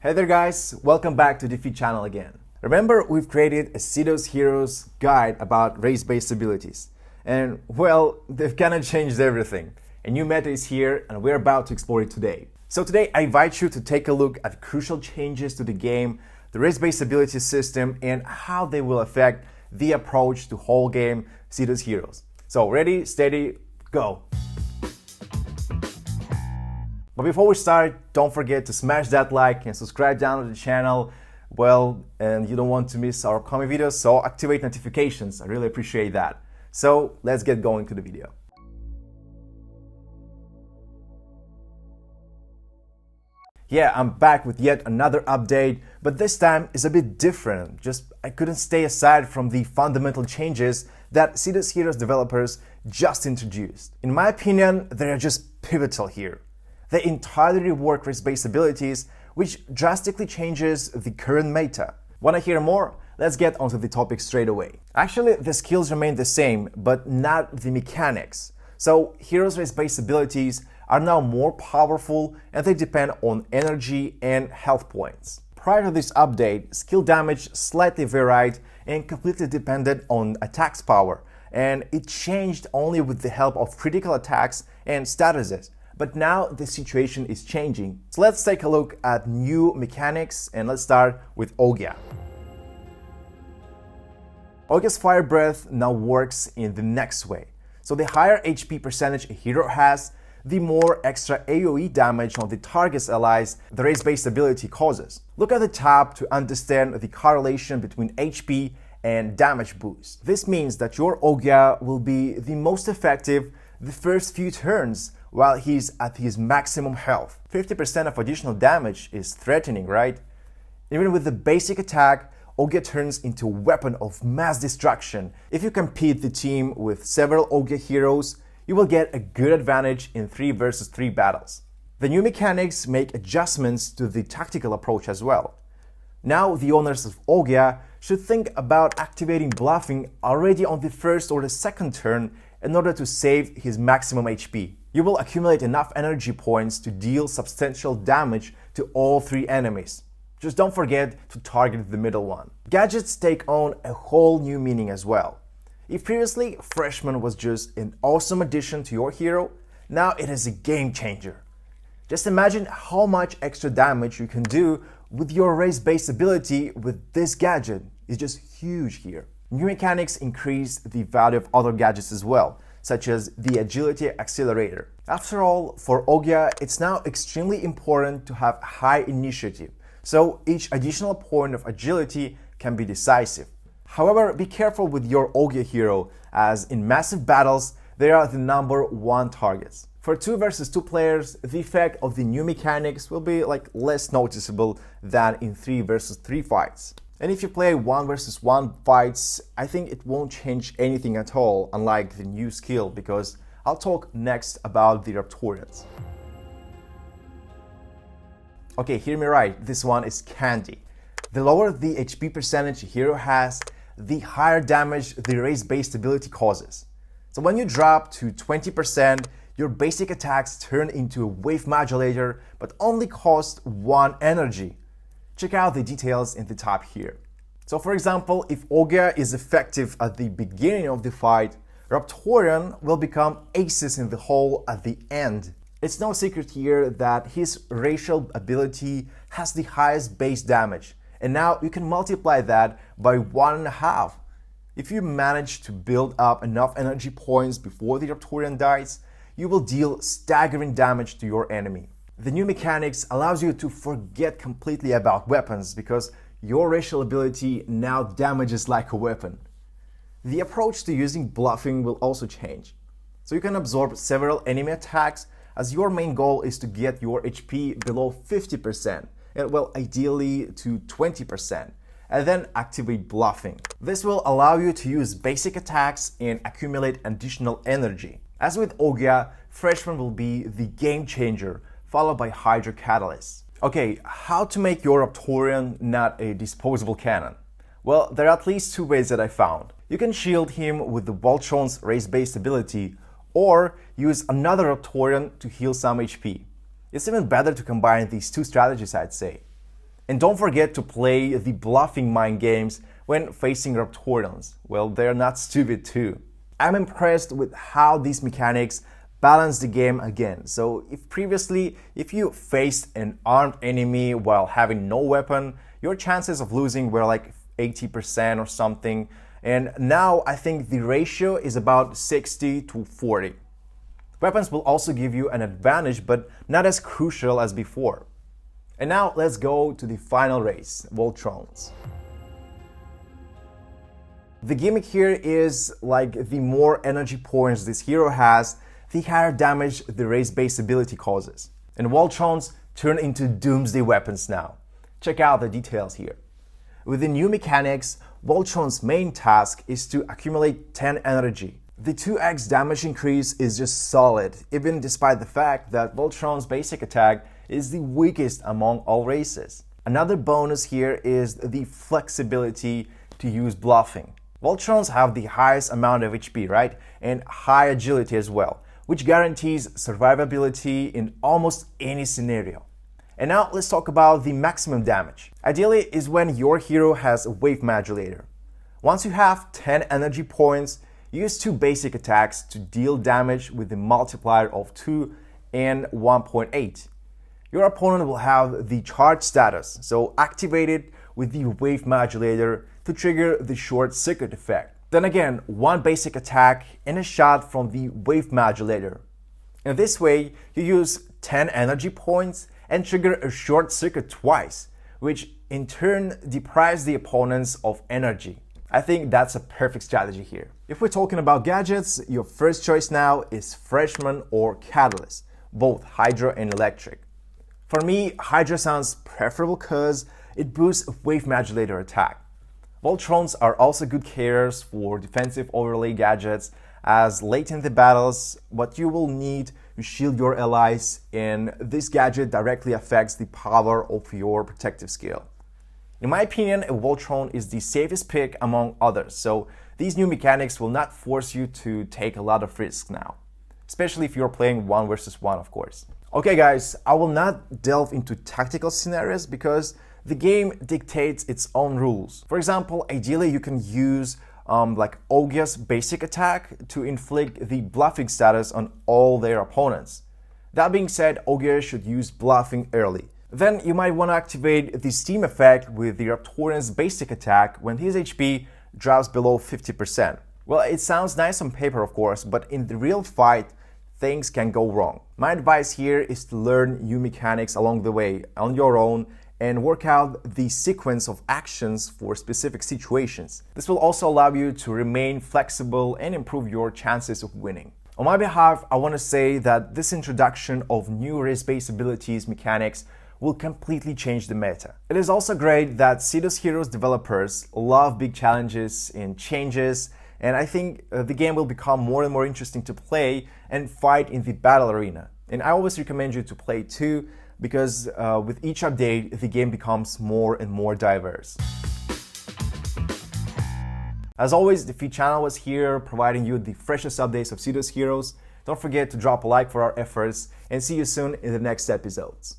Hey there guys, welcome back to DeFeed channel again. Remember, we've created a SIDUS Heroes guide about race-based abilities. And well, they've kind of changed everything. A new meta is here and we're about to explore it today. So today I invite you to take a look at crucial changes to the game, the race-based ability system, and how they will affect the approach to whole game SIDUS Heroes. So ready, steady, go! But before we start, don't forget to smash that like and subscribe down to the channel. Well, and you don't want to miss our upcoming videos, so activate notifications. I really appreciate that. So let's get going to the video. Yeah, I'm back with yet another update, but this time is a bit different. I couldn't stay aside from the fundamental changes that SIDUS Heroes developers just introduced. In my opinion, they are just pivotal here. They entirely rework race-based abilities, which drastically changes the current meta. Wanna hear more? Let's get onto the topic straight away. Actually, the skills remain the same, but not the mechanics. So, heroes' race-based abilities are now more powerful and they depend on energy and health points. Prior to this update, skill damage slightly varied and completely depended on attack's power, and it changed only with the help of critical attacks and statuses. But now the situation is changing. So let's take a look at new mechanics and let's start with Ogya. Ogya's Fire Breath now works in the next way. So the higher HP percentage a hero has, the more extra AoE damage on the target's allies the race-based ability causes. Look at the tab to understand the correlation between HP and damage boost. This means that your Ogya will be the most effective the first few turns while he's at his maximum health. 50% of additional damage is threatening, right? Even with the basic attack, Ogya turns into a weapon of mass destruction. If you compete the team with several Ogya heroes, you will get a good advantage in 3 versus 3 battles. The new mechanics make adjustments to the tactical approach as well. Now the owners of Ogya should think about activating bluffing already on the first or the second turn in order to save his maximum HP. You will accumulate enough energy points to deal substantial damage to all 3 enemies. Just don't forget to target the middle one. Gadgets take on a whole new meaning as well. If previously Freshman was just an awesome addition to your hero, now it is a game changer. Just imagine how much extra damage you can do with your race-based ability with this gadget. It's just huge here. New mechanics increase the value of other gadgets as well, such as the Agility Accelerator. After all, for Ogya, it's now extremely important to have high initiative, so each additional point of agility can be decisive. However, be careful with your Ogya hero, as in massive battles, they are the #1 targets. For 2 versus 2 players, the effect of the new mechanics will be less noticeable than in 3 versus 3 fights. And if you play 1 versus 1 fights, I think it won't change anything at all, unlike the new skill, because I'll talk next about the Raptorians. Okay, hear me right, this one is candy. The lower the HP percentage a hero has, the higher damage the race-based ability causes. So when you drop to 20%, your basic attacks turn into a wave modulator, but only cost 1 energy. Check out the details in the top here. So for example, if Ogya is effective at the beginning of the fight, Raptorian will become aces in the hole at the end. It's no secret here that his racial ability has the highest base damage, and now you can multiply that by 1.5. If you manage to build up enough energy points before the Raptorian dies, you will deal staggering damage to your enemy. The new mechanics allows you to forget completely about weapons because your racial ability now damages like a weapon. The approach to using bluffing will also change. So you can absorb several enemy attacks as your main goal is to get your HP below 50% and well, ideally to 20%, and then activate bluffing. This will allow you to use basic attacks and accumulate additional energy. As with Ogya, Freshman will be the game changer, followed by Hydra Catalyst. Okay, how to make your Raptorian not a disposable cannon? Well, there are at least 2 ways that I found. You can shield him with the Voltrones race-based ability, or use another Raptorian to heal some HP. It's even better to combine these 2 strategies, I'd say. And don't forget to play the bluffing mind games when facing Raptorians. Well, they're not stupid too. I'm impressed with how these mechanics balance the game again. So if previously, if you faced an armed enemy while having no weapon, your chances of losing were like 80% or something. And now I think the ratio is about 60 to 40. Weapons will also give you an advantage, but not as crucial as before. And now let's go to the final race, Voltrones. The gimmick here is like the more energy points this hero has, the higher damage the race base ability causes. And Voltrones turn into doomsday weapons now. Check out the details here. With the new mechanics, Voltrone's main task is to accumulate 10 energy. The 2x damage increase is just solid, even despite the fact that Voltrone's basic attack is the weakest among all races. Another bonus here is the flexibility to use bluffing. Voltrones have the highest amount of HP, right? And high agility as well, which guarantees survivability in almost any scenario. And now let's talk about the maximum damage. Ideally is when your hero has a wave modulator. Once you have 10 energy points, use 2 basic attacks to deal damage with a multiplier of 2 and 1.8. Your opponent will have the charge status, so activate it with the wave modulator to trigger the short circuit effect. Then again, 1 basic attack and a shot from the wave modulator. In this way, you use 10 energy points and trigger a short circuit twice, which in turn deprives the opponents of energy. I think that's a perfect strategy here. If we're talking about gadgets, your first choice now is Freshman or Catalyst, both Hydra and Electric. For me, Hydra sounds preferable because it boosts wave modulator attack. Voltrones are also good carriers for defensive overlay gadgets, as late in the battles, what you will need to shield your allies, and this gadget directly affects the power of your protective skill. In my opinion, a Voltron is the safest pick among others, so these new mechanics will not force you to take a lot of risks now, especially if you're playing 1 versus 1, of course. Okay guys, I will not delve into tactical scenarios because the game dictates its own rules. For example, ideally you can use like Ogya's basic attack to inflict the bluffing status on all their opponents. That being said, Ogya should use bluffing early. Then you might want to activate the steam effect with the Raptorians basic attack when his HP drops below 50%. Well, it sounds nice on paper of course, but in the real fight, things can go wrong. My advice here is to learn new mechanics along the way on your own and work out the sequence of actions for specific situations. This will also allow you to remain flexible and improve your chances of winning. On my behalf, I want to say that this introduction of new race-based abilities mechanics will completely change the meta. It is also great that SIDUS HEROES developers love big challenges and changes, and I think the game will become more and more interesting to play and fight in the battle arena. And I always recommend you to play too, because with each update, the game becomes more and more diverse. As always, the DeFeed channel was here providing you the freshest updates of SIDUS Heroes. Don't forget to drop a like for our efforts, and see you soon in the next episodes.